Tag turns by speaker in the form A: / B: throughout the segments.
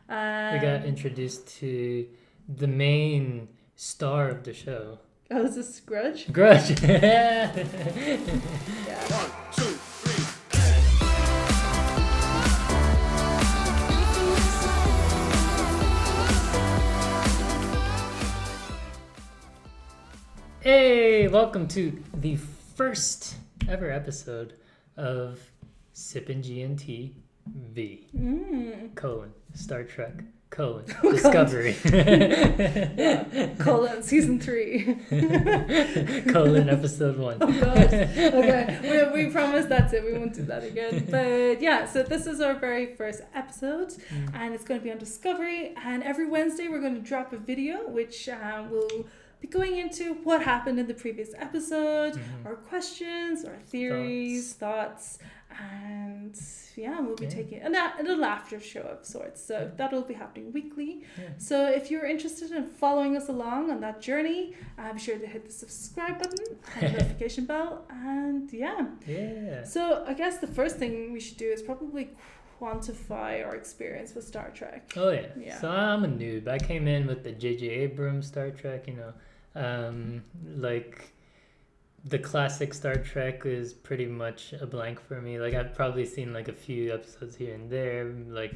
A: We got introduced to the main star of the show.
B: Oh, is this Grudge?
A: Grudge!
B: Yeah.
C: 1, 2, 3.
A: Hey, welcome to the first ever episode of Sippin G&T V Star Trek Discovery
B: Season 3
A: Episode 1.
B: Oh god. Okay, we promise that's it. We won't do that again. But yeah, so this is our very first episode, and it's going to be on Discovery. And every Wednesday we're going to drop a video, which will be going into what happened in the previous episode, our questions, our theories, thoughts, and yeah, we'll be taking a little after show of sorts. So that'll be happening weekly. Yeah. So if you're interested in following us along on that journey, be sure to hit the subscribe button and the notification bell. And yeah. So I guess the first thing we should do is probably quantify our experience with Star Trek.
A: Oh yeah. So I'm a noob. I came in with the J.J. Abrams Star Trek, like the classic Star Trek is pretty much a blank for me. Like I've probably seen like a few episodes here and there,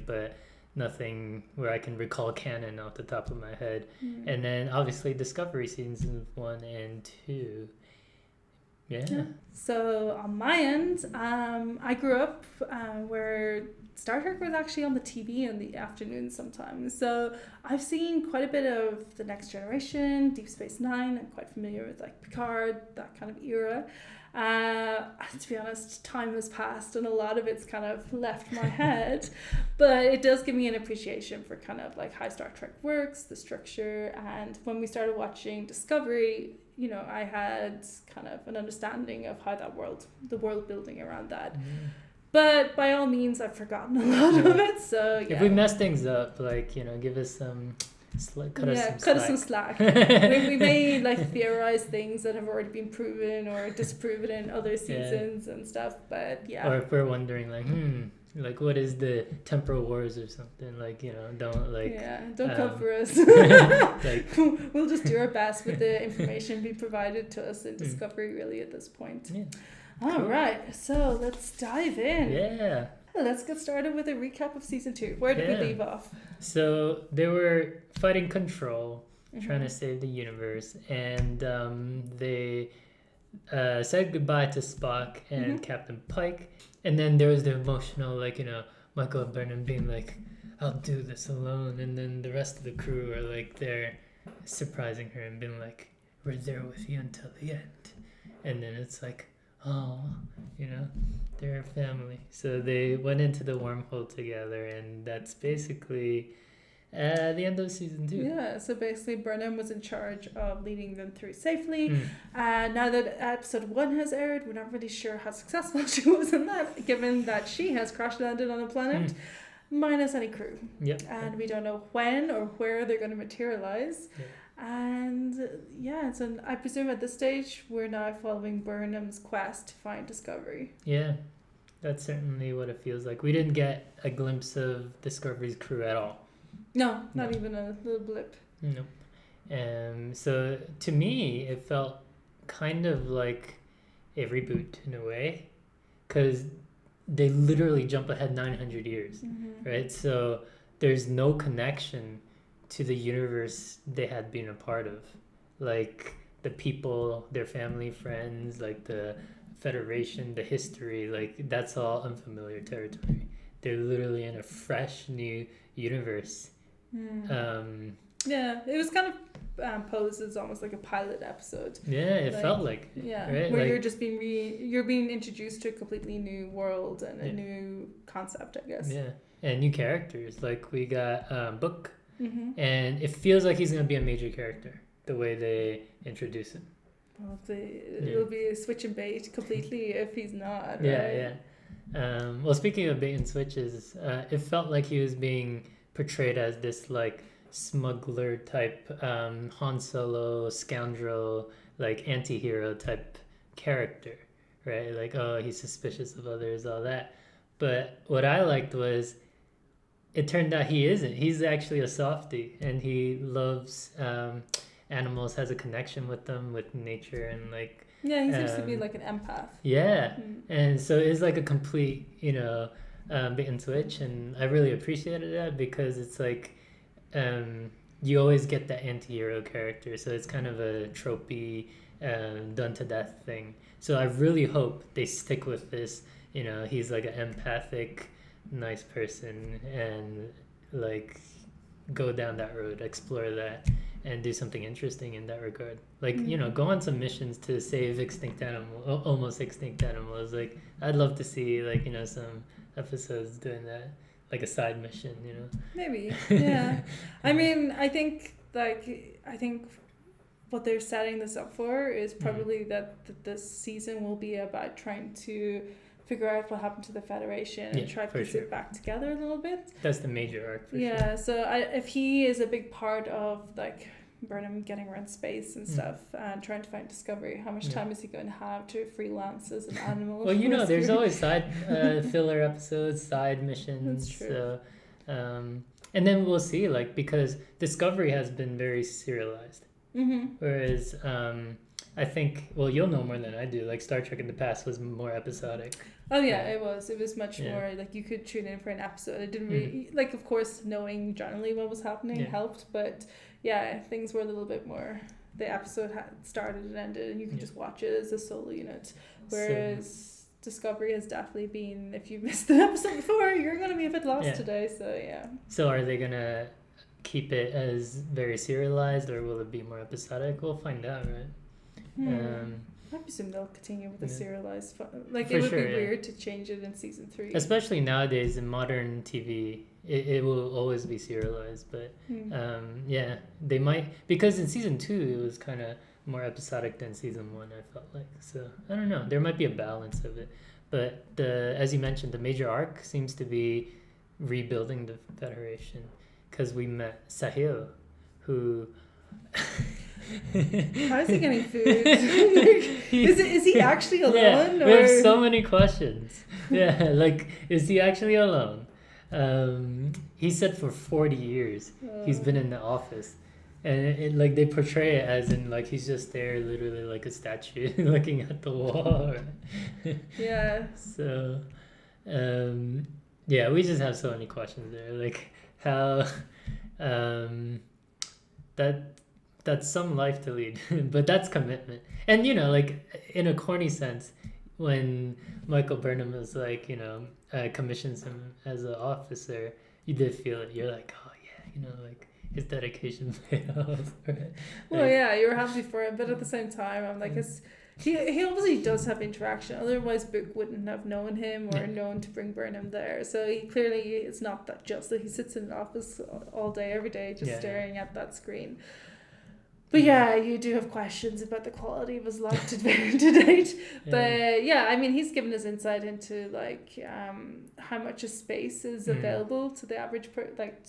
A: but nothing where I can recall canon off the top of my head. And then obviously Discovery seasons 1 and 2. Yeah.
B: So on my end, I grew up where Star Trek was actually on the TV in the afternoon sometimes. So I've seen quite a bit of The Next Generation, Deep Space Nine. I'm quite familiar with like Picard, that kind of era. To be honest, time has passed and a lot of it's kind of left my head. But it does give me an appreciation for kind of like how Star Trek works, the structure. And when we started watching Discovery, I had kind of an understanding of how the world building around that. But by all means, I've forgotten a lot of it. So yeah.
A: If we mess things up, give us some cut us some slack.
B: we may theorize things that have already been proven or disproven in other seasons and stuff. But yeah.
A: Or if we're wondering what is the temporal wars or something, don't
B: come for us. We'll just do our best with the information being provided to us in Discovery really at this point. All right, so let's dive in.
A: Yeah.
B: Let's get started with a recap of season 2. Where did we leave off?
A: So they were fighting Control, trying to save the universe, and they said goodbye to Spock and Captain Pike. And then there was the emotional, Michael and Burnham being like, I'll do this alone. And then the rest of the crew are there surprising her and being like, we're there with you until the end. And then it's like, oh, they're a family. So they went into the wormhole together, and that's basically the end of season 2.
B: Yeah, so basically Burnham was in charge of leading them through safely. Now that episode 1 has aired, we're not really sure how successful she was in that, given that she has crash landed on a planet minus any crew.
A: Yep.
B: And we don't know when or where they're going to materialize. Yep. And so I presume at this stage we're now following Burnham's quest to find Discovery.
A: Yeah, that's certainly what it feels like. We didn't get a glimpse of Discovery's crew at all.
B: No, not even a little blip.
A: Nope. So to me, it felt kind of like a reboot in a way, because they literally jump ahead 900 years, right? So there's no connection to the universe they had been a part of, like the people, their family, friends, like the Federation, the history, that's all unfamiliar territory. They're literally in a fresh new universe.
B: Yeah, it was kind of posed as almost like a pilot episode.
A: Yeah, it felt like it, right?
B: Where you're just being introduced to a completely new world and a new concept, I guess.
A: Yeah, and new characters. Like we got Book. And it feels like he's going to be a major character, the way they introduce him.
B: Well, it'll be a switch and bait completely if he's not, right?
A: Yeah. Well, speaking of bait and switches, it felt like he was being portrayed as this, smuggler type, Han Solo, scoundrel, anti-hero type character, right? He's suspicious of others, all that. But what I liked was it turned out he isn't. He's actually a softie, and he loves animals, has a connection with them, with nature, and like.
B: Yeah, he seems to be like an empath.
A: Yeah, and so it's like a complete, bait and switch, and I really appreciated that because it's like, you always get that anti-hero character, so it's kind of a tropey, done to death thing. So I really hope they stick with this. He's like an empathic, nice person, and like go down that road, explore that, and do something interesting in that regard. Like, go on some missions to save almost extinct animals. Like, I'd love to see, like, some episodes doing that, like a side mission,
B: Maybe, yeah. I mean, I think what they're setting this up for is probably that this season will be about trying to figure out what happened to the Federation and try to piece it back together a little bit.
A: That's the major arc for
B: sure.
A: So
B: if he is a big part of like Burnham getting around space and stuff and trying to find Discovery, how much time is he going to have to freelance as an animal?
A: Well, there's always side filler episodes, side missions.
B: That's true.
A: So, and then we'll see, like, because Discovery has been very serialized. Whereas I think, well, you'll know more than I do, like Star Trek in the past was more episodic.
B: Oh yeah, it was much more like you could tune in for an episode. It didn't really like, of course, knowing generally what was happening helped, but things were a little bit more, the episode had started and ended and you could just watch it as a solo unit, whereas Discovery has definitely been, if you missed the episode before, you're going to be a bit lost today. So
A: are they gonna keep it as very serialized, or will it be more episodic? We'll find out, right?
B: I presume they'll continue with the serialized like, it would be weird to change it in season 3,
A: especially nowadays in modern TV. It will always be serialized, but they might, because in season 2 it was kind of more episodic than season 1, I felt like. So I don't know, there might be a balance of it, but as you mentioned, the major arc seems to be rebuilding the Federation, because we met Sahil, who
B: how is he getting food? is he actually alone?
A: We have so many questions. Like, is he actually alone? He said for 40 years he's been in the office, and like they portray it as in like he's just there, literally like a statue looking at the wall. So we just have so many questions there, like how that's some life to lead, but that's commitment. And like in a corny sense, when Michael Burnham is like, commissions him as an officer, you did feel it. You're like, oh yeah, like his dedication paid off. Right?
B: Well, you were happy for him, but at the same time, I'm like, he obviously does have interaction. Otherwise, Book wouldn't have known him or known to bring Burnham there. So he clearly, it's not that just that he sits in an office all day, every day, just staring at that screen. But you do have questions about the quality of his life to date. But I mean, he's given us insight into like how much of space is available to the average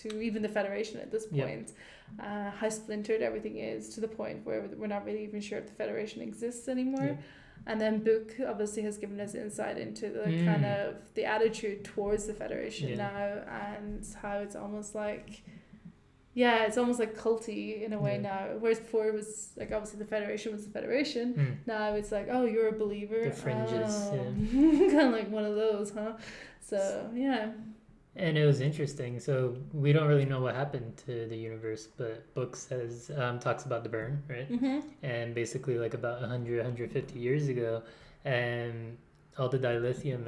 B: to even the Federation at this point. How splintered everything is, to the point where we're not really even sure if the Federation exists anymore. And then Book obviously has given us insight into the kind of the attitude towards the Federation now, and how it's almost like culty in a way now. Whereas before it was like, obviously the Federation was the Federation. Now it's like, oh, you're a believer.
A: The fringes,
B: kind of like one of those, huh? So
A: And it was interesting. So we don't really know what happened to the universe, but Book says talks about the burn, right? And basically like about 150 years ago, and all the dilithium,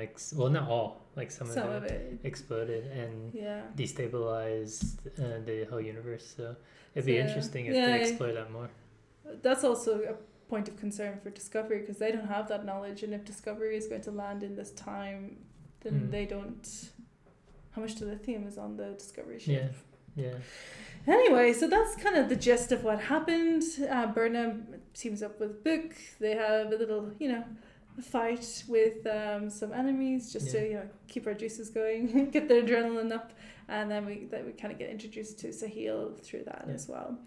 A: not all, like some of it exploded and destabilized the whole universe. So it'd be interesting if they explore that more.
B: That's also a point of concern for Discovery, because they don't have that knowledge, and if Discovery is going to land in this time, then they don't. How much dilithium is on the Discovery ship? Anyway, so that's kind of the gist of what happened. Burnham teams up with Book. They have a little, fight with some enemies just to keep our juices going, get their adrenaline up, and then we kind of get introduced to Sahil through that as well.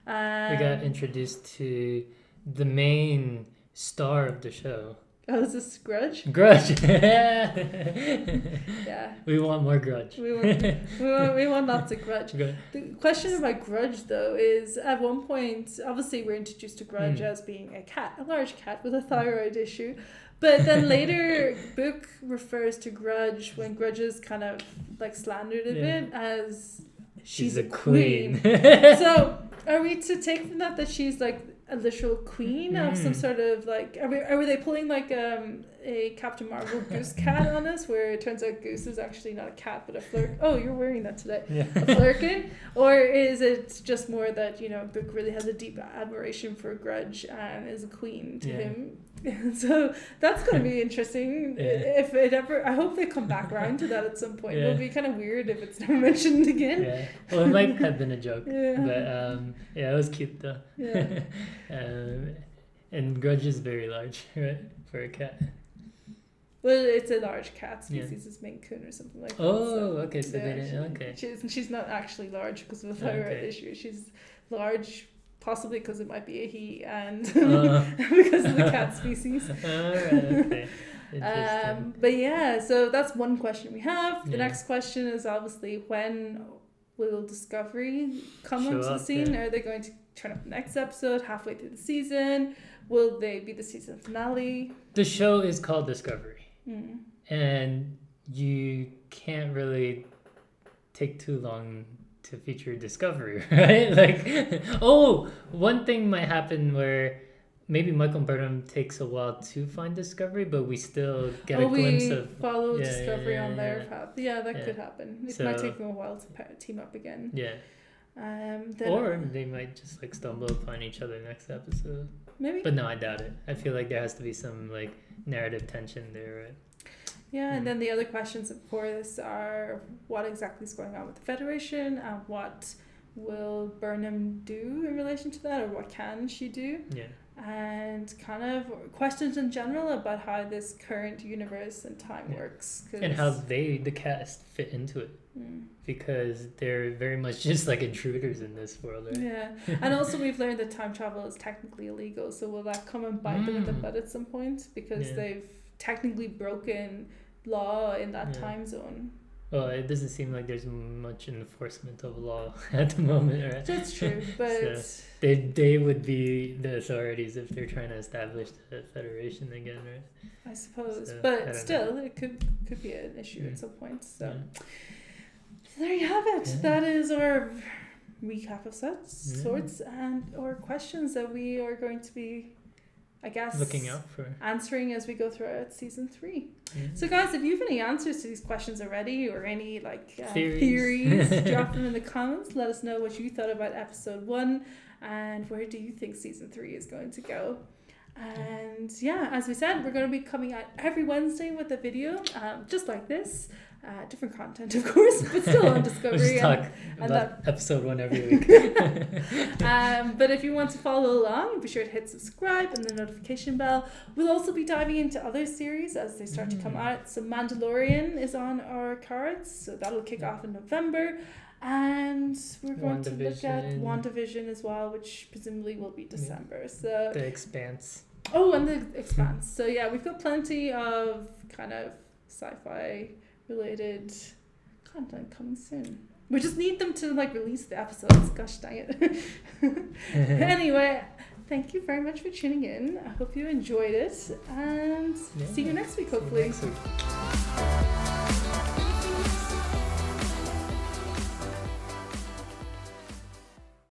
A: We got introduced to the main star of the show,
B: Oh, is this Grudge?
A: Grudge.
B: Yeah.
A: We want more Grudge.
B: We want lots of Grudge.
A: Good.
B: The question about Grudge, though, is at one point, obviously, we're introduced to Grudge as being a cat, a large cat with a thyroid issue. But then later, book refers to Grudge when Grudge is kind of like slandered a bit as she's a queen. So are we to take from that she's like a literal queen of some sort of like, are they pulling like a Captain Marvel Goose cat on us, where it turns out Goose is actually not a cat but a flirt? Oh, you're wearing that today.
A: Yeah.
B: A flirkin? Or is it just more that, you know, Book really has a deep admiration for Grudge and is a queen to him? So that's going to be interesting. If it ever, I hope they come back around to that at some point. It'll be kind of weird if it's never mentioned again.
A: Yeah. Well, it might have been a joke. But it was cute though.
B: Yeah.
A: And Grudge is very large, right, for a cat.
B: Well, it's a large cat species. It's Maine Coon or something like that.
A: Oh, okay. So they didn't. Okay.
B: She's not actually large because of a thyroid issue. She's large. Possibly because it might be a he, and because of the cat species.
A: Okay.
B: But yeah, so that's one question we have. The next question is obviously, when will Discovery come onto the scene? Are they going to turn up next episode, halfway through the season? Will they be the season finale?
A: The show is called Discovery, and you can't really take too long to feature Discovery, right? Like, one thing might happen where maybe Michael Burnham takes a while to find Discovery, but we still get a glimpse of
B: follow Discovery on their path. Yeah, that could happen. It might take them a while to team up again.
A: Yeah. Or they might just like stumble upon each other next episode.
B: Maybe.
A: But no, I doubt it. I feel like there has to be some like narrative tension there, right?
B: Yeah, and then the other questions, of course, are what exactly is going on with the Federation, and what will Burnham do in relation to that, or what can she do?
A: Yeah.
B: And kind of questions in general about how this current universe and time works.
A: And how the cast fit into it. Because they're very much just like intruders in this world, right?
B: Yeah. And also we've learned that time travel is technically illegal, so will that come and bite them in the butt at some point? Because they've technically broken law in that time zone.
A: Well, it doesn't seem like there's much enforcement of law at the moment, right?
B: That's true, but
A: so they would be the authorities if they're trying to establish the Federation again, right?
B: I suppose,
A: so,
B: but still, it could be an issue at some point. So there you have it. That is our recap of sorts and or questions that we are going to be, I guess,
A: looking out for
B: answering as we go throughout season 3. So guys, if you have any answers to these questions already, or any like theories, drop them in the comments. Let us know what you thought about episode 1 and where do you think season 3 is going to go. And as we said, we're going to be coming out every Wednesday with a video just like this. Different content, of course, but still on Discovery.
A: We'll just talk about episode 1 every week.
B: But if you want to follow along, be sure to hit subscribe and the notification bell. We'll also be diving into other series as they start to come out. So Mandalorian is on our cards, so that'll kick off in November. And we're going to look at WandaVision as well, which presumably will be December. So
A: The Expanse.
B: Oh, and The Expanse. So we've got plenty of kind of sci-fi related content coming soon. We just need them to like release the episodes. Gosh dang it. Anyway, thank you very much for tuning in. I hope you enjoyed it, and see you next week, hopefully.
A: See you next week.